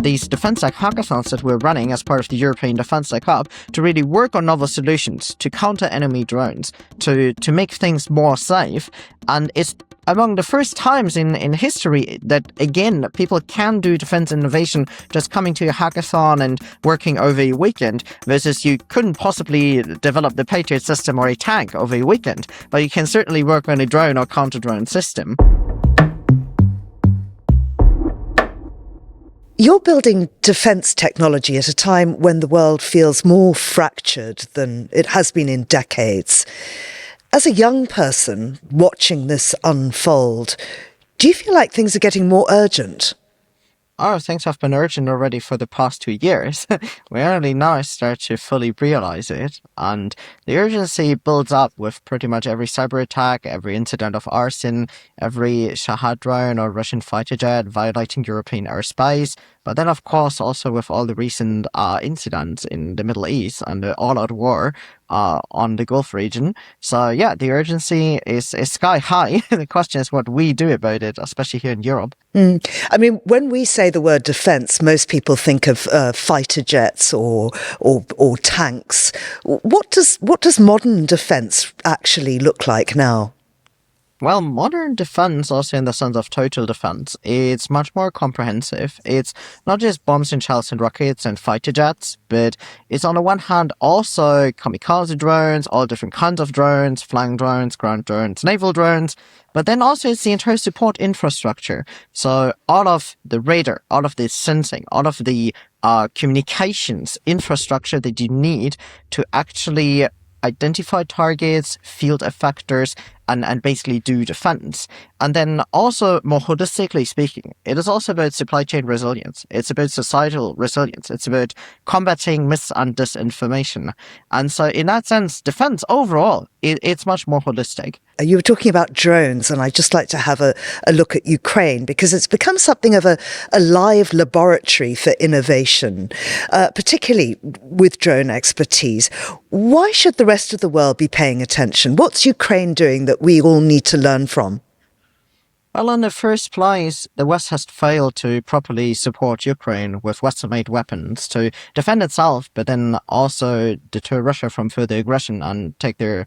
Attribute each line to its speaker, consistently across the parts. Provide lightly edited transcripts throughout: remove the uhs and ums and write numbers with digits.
Speaker 1: these defense tech hackathons that we're running as part of the European Defense Tech Hub to really work on novel solutions to counter enemy drones, to make things more safe. And it's among the first times in history that, again, people can do defense innovation just coming to a hackathon and working over a weekend, versus you couldn't possibly develop the Patriot system or a tank over a weekend, but you can certainly work on a drone or counter-drone system.
Speaker 2: You're building defense technology at a time when the world feels more fractured than it has been in decades. As a young person watching this unfold, do you feel like things are getting more urgent?
Speaker 1: Oh, things have been urgent already for the past 2 years. We only now start to fully realize it, and the urgency builds up with pretty much every cyber attack, every incident of arson, every Shahad drone or Russian fighter jet violating European airspace, but then of course also with all the recent incidents in the Middle East and the all-out war on the Gulf region. So yeah, the urgency is sky high. The question is what we do about it, especially here in Europe.
Speaker 2: I mean, when we say the word defence, most people think of fighter jets or tanks. What does modern defence actually look like now?
Speaker 1: Well, modern defense, also in the sense of total defense, it's much more comprehensive. It's not just bombs and shells and rockets and fighter jets, but it's on the one hand also kamikaze drones, all different kinds of drones, flying drones, ground drones, naval drones, but then also it's the entire support infrastructure. So all of the radar, all of the sensing, all of the communications infrastructure that you need to actually identify targets, field effectors, and basically do defense. And then also, more holistically speaking, it is also about supply chain resilience. It's about societal resilience. It's about combating mis and disinformation. And so in that sense, defense overall, it's much more holistic.
Speaker 2: You were talking about drones, and I'd just like to have a look at Ukraine, because it's become something of a live laboratory for innovation, particularly with drone expertise. Why should the rest of the world be paying attention? What's Ukraine doing that we all need to learn from?
Speaker 1: Well, in the first place, the West has failed to properly support Ukraine with Western-made weapons to defend itself, but then also deter Russia from further aggression and take their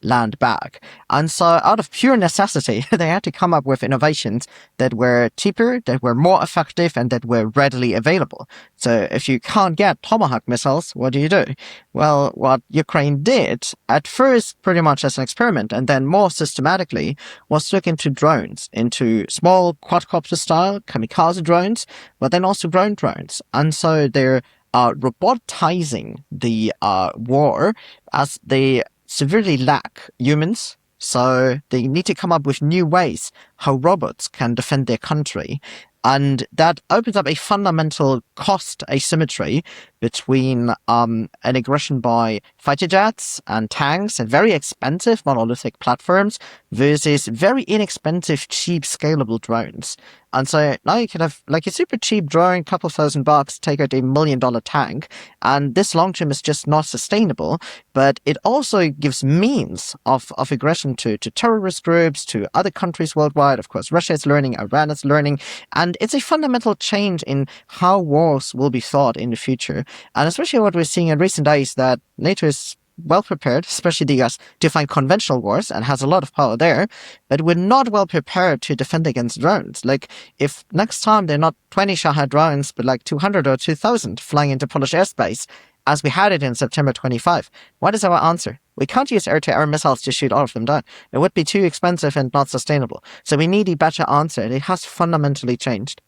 Speaker 1: land back. And so out of pure necessity, they had to come up with innovations that were cheaper, that were more effective, and that were readily available. So if you can't get Tomahawk missiles, what do? Well, what Ukraine did, at first pretty much as an experiment, and then more systematically, was to look into drones, into small quadcopter style kamikaze drones, but then also ground drones. And so they're robotizing the war, as they severely lack humans. So they need to come up with new ways how robots can defend their country. And that opens up a fundamental cost asymmetry between an aggression by fighter jets and tanks and very expensive monolithic platforms versus very inexpensive, cheap, scalable drones. And so now you can have like a super cheap drone, couple $1,000, take out $1 million tank, and this long term is just not sustainable. But it also gives means of aggression to terrorist groups, to other countries worldwide. Of course, Russia is learning, Iran is learning, and it's a fundamental change in how wars will be fought in the future. And especially what we're seeing in recent days, that NATO is well prepared, especially the US, to fight conventional wars and has a lot of power there, but we're not well prepared to defend against drones. Like, if next time they're not 20 Shahad drones, but like 200 or 2,000 flying into Polish airspace, as we had it in September 25, what is our answer? We can't use air-to-air missiles to shoot all of them down. It would be too expensive and not sustainable. So we need a better answer. It has fundamentally changed.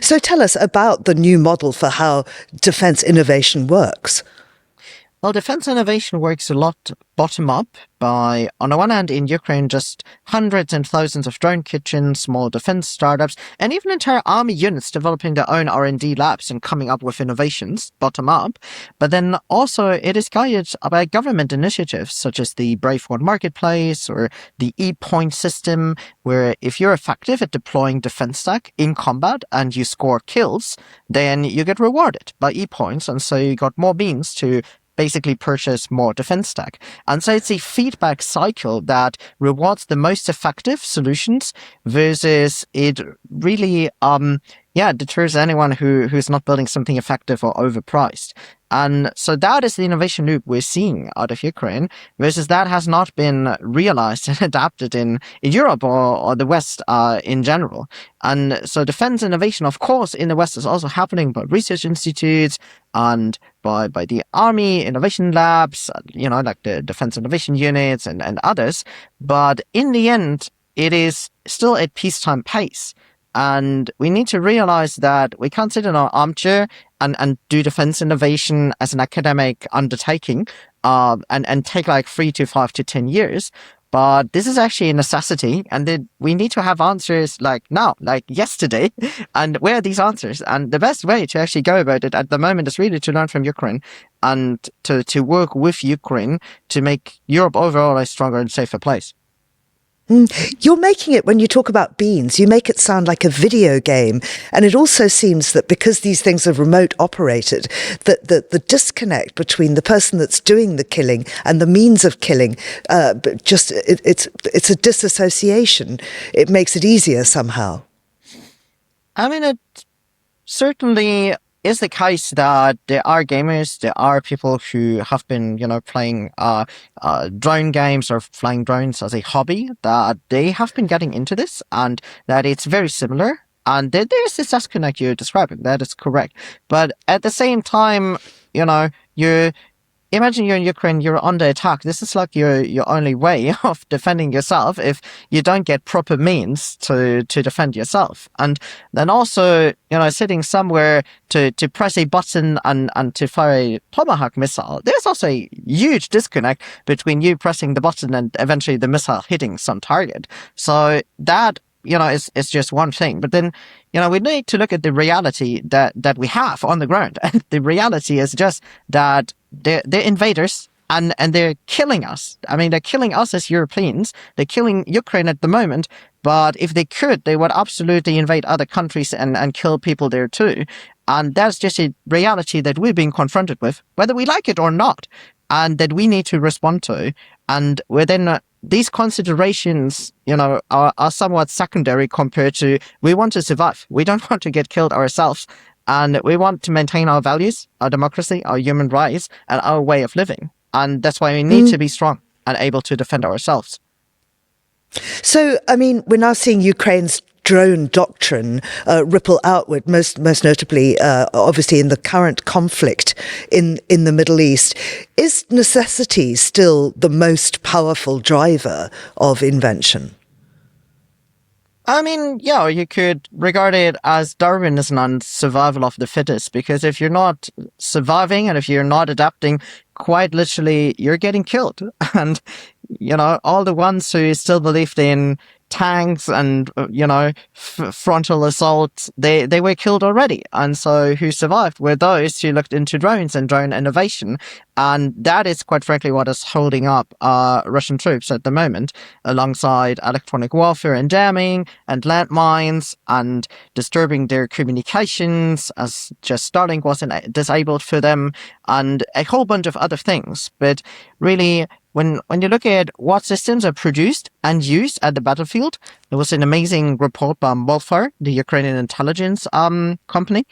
Speaker 2: So tell us about the new model for how defense innovation works.
Speaker 1: Well, defense innovation works a lot bottom-up by, on the one hand, in Ukraine, just hundreds and thousands of drone kitchens, small defense startups, and even entire army units developing their own R&D labs and coming up with innovations, bottom-up. But then also it is guided by government initiatives, such as the Brave One Marketplace or the E-Point system, where if you're effective at deploying defense tech in combat and you score kills, then you get rewarded by E-Points, and so you got more means to basically purchase more defense tech. And so it's a feedback cycle that rewards the most effective solutions versus it really, deters anyone who's not building something effective or overpriced. And so that is the innovation loop we're seeing out of Ukraine, versus that has not been realized and adapted in Europe or the West in general. And so defense innovation, of course, in the West is also happening by research institutes and by the army innovation labs, like the defense innovation units and others. But in the end, it is still at peacetime pace. And we need to realize that we can't sit in our armchair and do defense innovation as an academic undertaking, and take like 3 to 5 to 10 years. But this is actually a necessity, and we need to have answers like now, like yesterday. And where are these answers? And the best way to actually go about it at the moment is really to learn from Ukraine and to work with Ukraine to make Europe overall a stronger and safer place.
Speaker 2: You're making it, when you talk about beans, you make it sound like a video game. And it also seems that because these things are remote operated, that the disconnect between the person that's doing the killing and the means of killing, it's a disassociation. It makes it easier somehow.
Speaker 1: I mean, it certainly is the case that there are gamers, there are people who have been, playing drone games or flying drones as a hobby, that they have been getting into this, and that it's very similar. And there's this disconnect you're describing. That is correct. But at the same time, imagine you're in Ukraine, you're under attack. This is like your only way of defending yourself if you don't get proper means to defend yourself. And then also, sitting somewhere to press a button and to fire a Tomahawk missile, there's also a huge disconnect between you pressing the button and eventually the missile hitting some target. So that, is just one thing. But then, we need to look at the reality that we have on the ground. And the reality is just that they're invaders and they're killing us. I mean, they're killing us as Europeans. They're killing Ukraine at the moment. But if they could, they would absolutely invade other countries and kill people there too. And that's just a reality that we're being confronted with, whether we like it or not, and that we need to respond to. And within these considerations, are somewhat secondary compared to we want to survive. We don't want to get killed ourselves. And we want to maintain our values, our democracy, our human rights, and our way of living. And that's why we need to be strong and able to defend ourselves.
Speaker 2: So, I mean, we're now seeing Ukraine's drone doctrine ripple outward, most notably, obviously, in the current conflict in the Middle East. Is necessity still the most powerful driver of invention?
Speaker 1: I mean, yeah, you could regard it as Darwinism and survival of the fittest, because if you're not surviving and if you're not adapting, quite literally, you're getting killed. And, all the ones who still believed in tanks and, frontal assaults, they were killed already. And so who survived were those who looked into drones and drone innovation. And that is, quite frankly, what is holding up Russian troops at the moment, alongside electronic warfare and jamming and landmines and disturbing their communications, as just Starlink wasn't disabled for them, and a whole bunch of other things. But really, when you look at what systems are produced and used at the battlefield, there was an amazing report by Wolba, the Ukrainian intelligence company.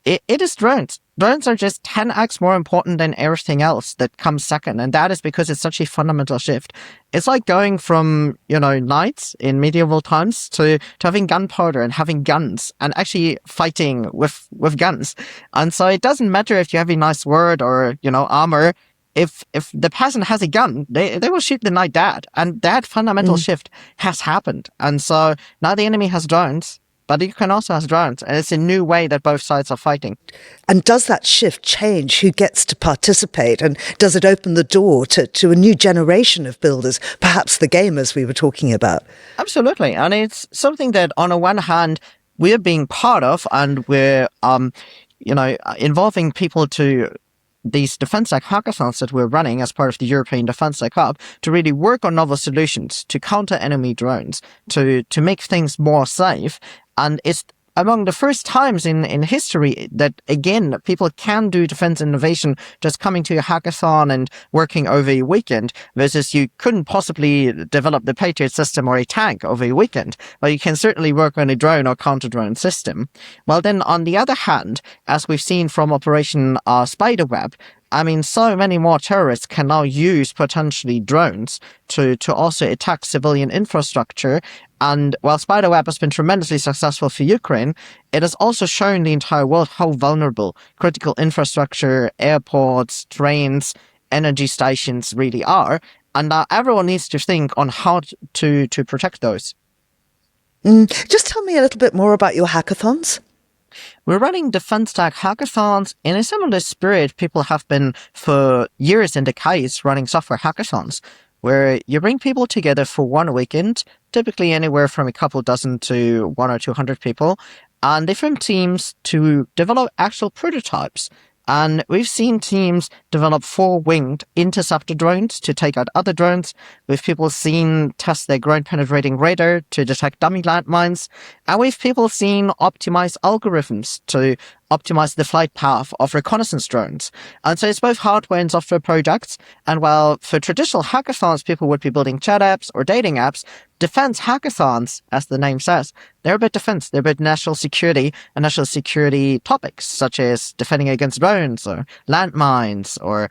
Speaker 1: It is drones. Drones are just 10x more important than everything else that comes second. And that is because it's such a fundamental shift. It's like going from, knights in medieval times to having gunpowder and having guns and actually fighting with guns. And so it doesn't matter if you have a nice sword or, armor. If the peasant has a gun, they will shoot the knight dead. And that fundamental shift has happened. And so now the enemy has drones, but you can also have drones. And it's a new way that both sides are fighting.
Speaker 2: And does that shift change who gets to participate? And does it open the door to a new generation of builders, perhaps the gamers we were talking about?
Speaker 1: Absolutely. And it's something that, on the one hand, we're being part of, and we're, involving people to these Defense Tech hackathons that we're running as part of the European Defense Tech Hub to really work on novel solutions to counter enemy drones, to make things more safe. And it's among the first times in history that, again, people can do defense innovation just coming to a hackathon and working over a weekend, versus you couldn't possibly develop the Patriot system or a tank over a weekend, but you can certainly work on a drone or counter-drone system. Well, then, on the other hand, as we've seen from Operation Spiderweb, I mean, so many more terrorists can now use potentially drones to also attack civilian infrastructure. And while Spiderweb has been tremendously successful for Ukraine, it has also shown the entire world how vulnerable critical infrastructure, airports, trains, energy stations really are. And everyone needs to think on how to protect those.
Speaker 2: Just tell me a little bit more about your hackathons.
Speaker 1: We're running defense tech hackathons in a similar spirit. People have been for years and decades running software hackathons, where you bring people together for one weekend, typically anywhere from a couple dozen to 100 or 200 people, and they form teams to develop actual prototypes. And we've seen teams develop 4-winged interceptor drones to take out other drones. We've people seen test their ground-penetrating radar to detect dummy landmines. And we've people seen optimize algorithms to optimize the flight path of reconnaissance drones. And so it's both hardware and software projects. And while for traditional hackathons, people would be building chat apps or dating apps, defense hackathons, as the name says, they're about defense. They're about national security and national security topics, such as defending against drones or landmines or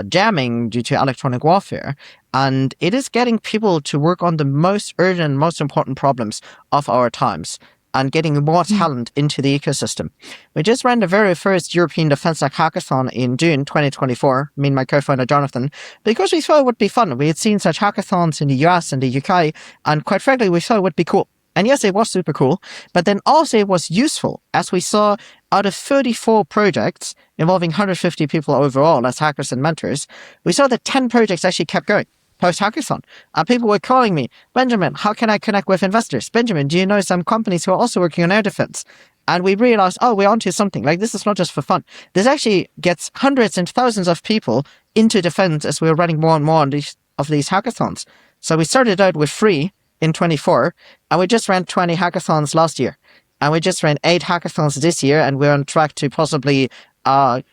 Speaker 1: jamming due to electronic warfare. And it is getting people to work on the most urgent, most important problems of our times, and getting more talent into the ecosystem. We just ran the very first European Defense Tech Hackathon in June 2024, me and my co-founder Jonathan, because we thought it would be fun. We had seen such hackathons in the US and the UK, and quite frankly, we thought it would be cool. And yes, it was super cool, but then also it was useful, as we saw out of 34 projects involving 150 people overall as hackers and mentors, we saw that 10 projects actually kept going post-hackathon. And people were calling me, Benjamin, how can I connect with investors? Benjamin, do you know some companies who are also working on air defense? And we realized, oh, we're onto something. Like, this is not just for fun. This actually gets hundreds and thousands of people into defense as we're running more and more of these hackathons. So we started out with 3 in 24, and we just ran 20 hackathons last year. And we just ran 8 hackathons this year, and we're on track to possibly 4x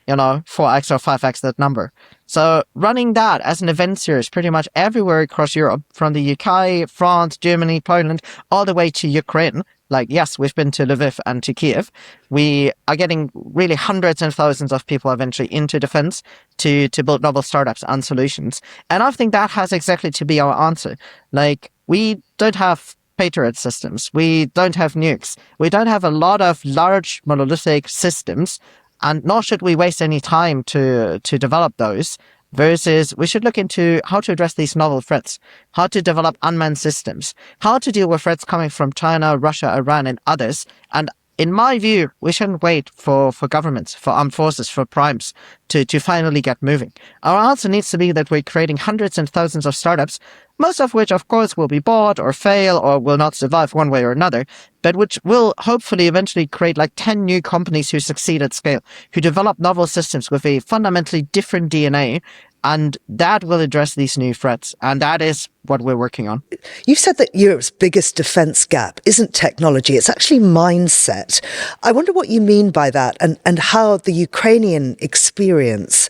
Speaker 1: or 5x that number. So running that as an event series pretty much everywhere across Europe, from the UK, France, Germany, Poland, all the way to Ukraine. Like, yes, we've been to Lviv and to Kiev. We are getting really hundreds and thousands of people eventually into defense to build novel startups and solutions. And I think that has exactly to be our answer. Like, we don't have Patriot systems. We don't have nukes. We don't have a lot of large monolithic systems, and nor should we waste any time to develop those. Versus, we should look into how to address these novel threats, how to develop unmanned systems, how to deal with threats coming from China, Russia, Iran, and others. And in my view, we shouldn't wait for governments, for armed forces, for primes to finally get moving. Our answer needs to be that we're creating hundreds and thousands of startups, most of which, of course, will be bought or fail or will not survive one way or another, but which will hopefully eventually create like 10 new companies who succeed at scale, who develop novel systems with a fundamentally different DNA, and that will address these new threats. And that is what we're working on.
Speaker 2: You've said that Europe's biggest defence gap isn't technology, it's actually mindset. I wonder what you mean by that, and how the Ukrainian experience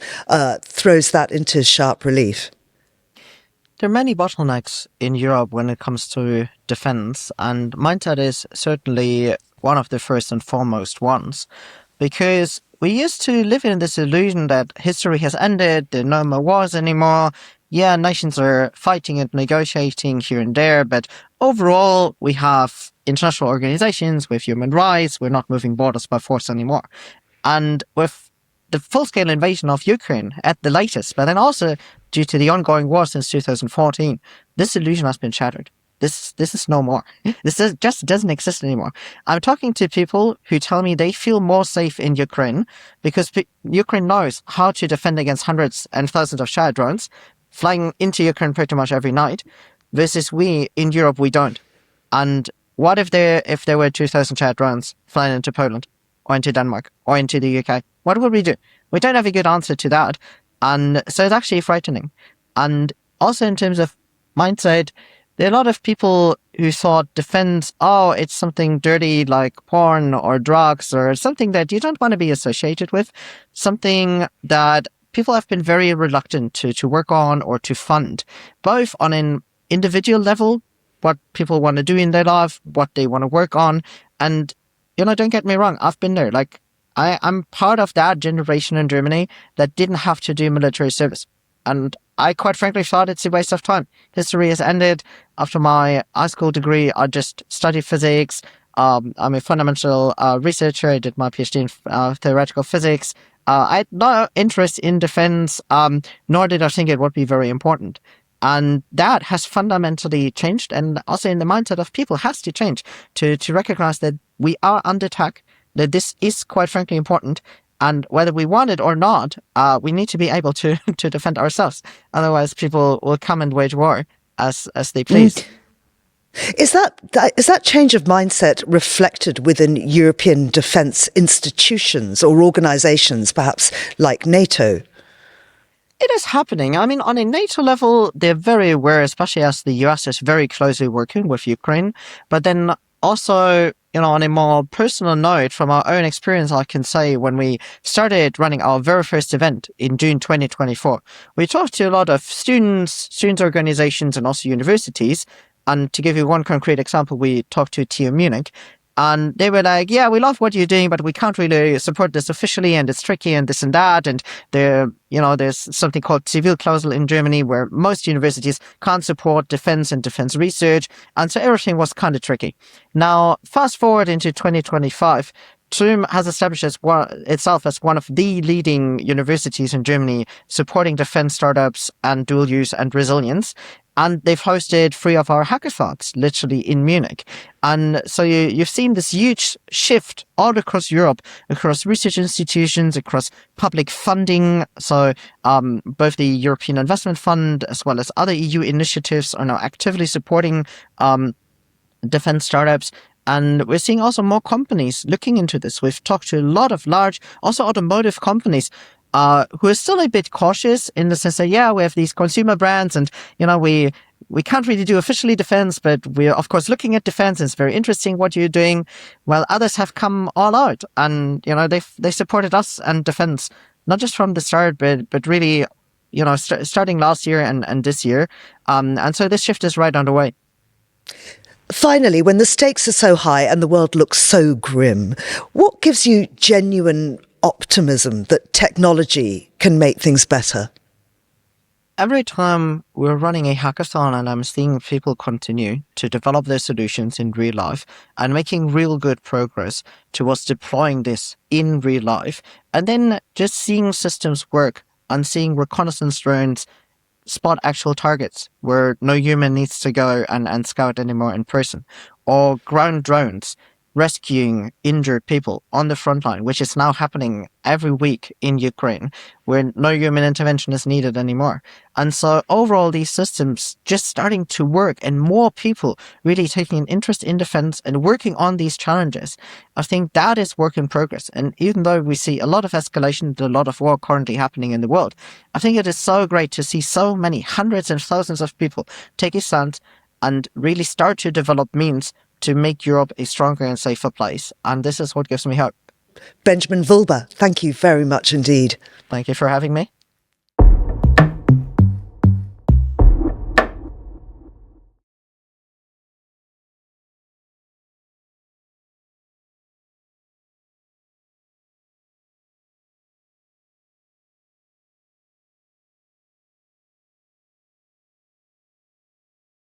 Speaker 2: throws that into sharp relief.
Speaker 1: There are many bottlenecks in Europe when it comes to defense, and mindset is certainly one of the first and foremost ones, because we used to live in this illusion that history has ended, there are no more wars anymore. Yeah, nations are fighting and negotiating here and there, but overall we have international organizations with human rights, we're not moving borders by force anymore. And with the full-scale invasion of Ukraine at the latest, but then also due to the ongoing war since 2014, this illusion has been shattered. This is no more. Just doesn't exist anymore. I'm talking to people who tell me they feel more safe in Ukraine because Ukraine knows how to defend against hundreds and thousands of shadow drones flying into Ukraine pretty much every night, versus we in Europe, we don't. And what if there were 2,000 shadow drones flying into Poland or into Denmark or into the UK? What would we do? We don't have a good answer to that. And so it's actually frightening. And also in terms of mindset, there are a lot of people who thought defense, oh, it's something dirty like porn or drugs or something that you don't want to be associated with, something that people have been very reluctant to work on or to fund, both on an individual level, what people want to do in their life, what they want to work on. And, don't get me wrong, I've been there. Like, I'm part of that generation in Germany that didn't have to do military service. And I quite frankly thought it's a waste of time. History has ended. After my high school degree, I just studied physics. I'm a fundamental researcher. I did my PhD in theoretical physics. I had no interest in defense, nor did I think it would be very important. And that has fundamentally changed, and also in the mindset of people has to change to recognize that we are under attack, that this is quite frankly important, and whether we want it or not, we need to be able to defend ourselves. Otherwise, people will come and wage war as they please.
Speaker 2: Is that change of mindset reflected within European defence institutions or organisations, perhaps like NATO?
Speaker 1: It is happening. I mean, on a NATO level, they're very aware, especially as the US is very closely working with Ukraine. But then also, on a more personal note, from our own experience, I can say when we started running our very first event in June 2024, we talked to a lot of students organizations, and also universities. And to give you one concrete example, we talked to TU Munich. And they were like, yeah, we love what you're doing, but we can't really support this officially, and it's tricky and this and that. And there's something called civil clausel in Germany where most universities can't support defense and defense research. And so everything was kind of tricky. Now, fast forward into 2025, TUM has established itself as one of the leading universities in Germany supporting defense startups and dual use and resilience. And they've hosted 3 of our hackathons, literally in Munich. And so you've seen this huge shift all across Europe, across research institutions, across public funding. So both the European Investment Fund as well as other EU initiatives are now actively supporting defense startups. And we're seeing also more companies looking into this. We've talked to a lot of large, also automotive companies, who are still a bit cautious in the sense that, yeah, we have these consumer brands and, we can't really do officially defense, but we're of course looking at defense. It's very interesting what you're doing. While others have come all out and, they supported us and defense, not just from the start, but really, starting last year and this year. And so this shift is right underway.
Speaker 2: Finally, when the stakes are so high and the world looks so grim, what gives you genuine optimism that technology can make things better?
Speaker 1: Every time we're running a hackathon and I'm seeing people continue to develop their solutions in real life and making real good progress towards deploying this in real life, and then just seeing systems work and seeing reconnaissance drones spot actual targets where no human needs to go and scout anymore in person, or ground drones rescuing injured people on the front line, which is now happening every week in Ukraine, where no human intervention is needed anymore. And so overall, these systems just starting to work and more people really taking an interest in defense and working on these challenges. I think that is work in progress. And even though we see a lot of escalation, a lot of war currently happening in the world, I think it is so great to see so many hundreds and thousands of people take a stand and really start to develop means to make Europe a stronger and safer place. And this is what gives me hope.
Speaker 2: Benjamin Wolba, thank you very much indeed.
Speaker 1: Thank you for having me.